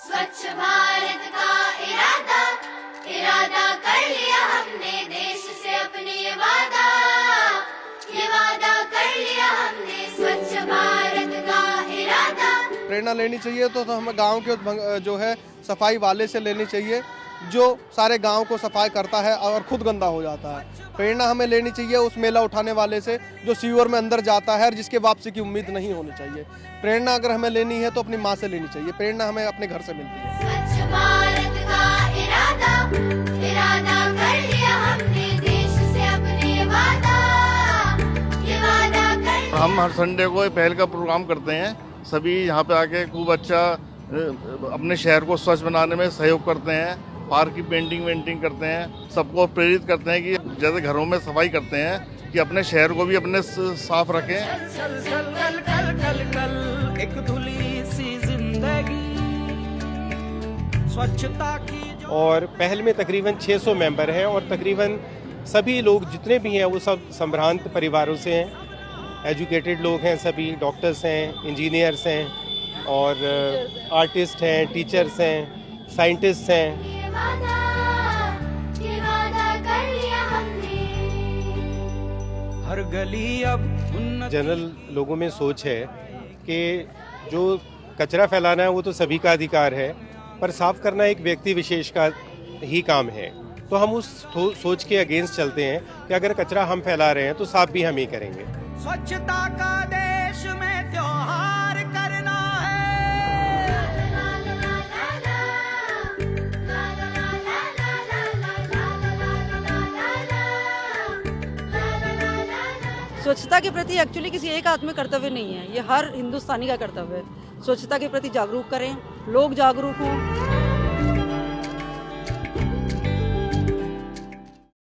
स्वच्छ भारत का इरादा इरादा कर लिया हमने, देश से अपने ये वादा कर लिया हमने, स्वच्छ भारत का इरादा। प्रेरणा लेनी चाहिए तो हमें गांव के जो है सफाई वाले से लेनी चाहिए, जो सारे गांव को सफाई करता है और खुद गंदा हो जाता है। प्रेरणा हमें लेनी चाहिए उस मेला उठाने वाले से जो सीवर में अंदर जाता है और जिसके वापसी की उम्मीद नहीं होनी चाहिए। प्रेरणा अगर हमें लेनी है तो अपनी माँ से लेनी चाहिए, प्रेरणा हमें अपने घर से मिलती है। स्वच्छ भारत का इरादा इरादा कर लिया हमने, देश से अपने ये वादा कर। हम हर संडे को पहल का प्रोग्राम करते हैं, सभी यहाँ पे आके खूब अच्छा अपने शहर को स्वच्छ बनाने में सहयोग करते हैं, पार्क की पेंटिंग वेंटिंग करते हैं, सबको प्रेरित करते हैं कि जैसे घरों में सफाई करते हैं कि अपने शहर को भी अपने साफ रखें। एक धुली सी जिंदगी स्वच्छता की। और पहल में तकरीबन 600 मेंबर हैं और तकरीबन सभी लोग जितने भी हैं वो सब संभ्रांत परिवारों से हैं, एजुकेटेड लोग हैं, सभी डॉक्टर्स हैं, इंजीनियर्स हैं और आर्टिस्ट हैं, टीचर्स हैं, साइंटिस्ट हैं। हर गली अब जनरल लोगों में सोच है कि जो कचरा फैलाना है वो तो सभी का अधिकार है, पर साफ करना एक व्यक्ति विशेष का ही काम है। तो हम उस सोच के अगेंस्ट चलते हैं कि अगर कचरा हम फैला रहे हैं तो साफ भी हम ही करेंगे। स्वच्छता का देश में त्योहार करना है। स्वच्छता के प्रति एक्चुअली किसी एक आदमी कर्तव्य नहीं है, ये हर हिंदुस्तानी का कर्तव्य है। स्वच्छता के प्रति जागरूक करें, लोग जागरूक हों।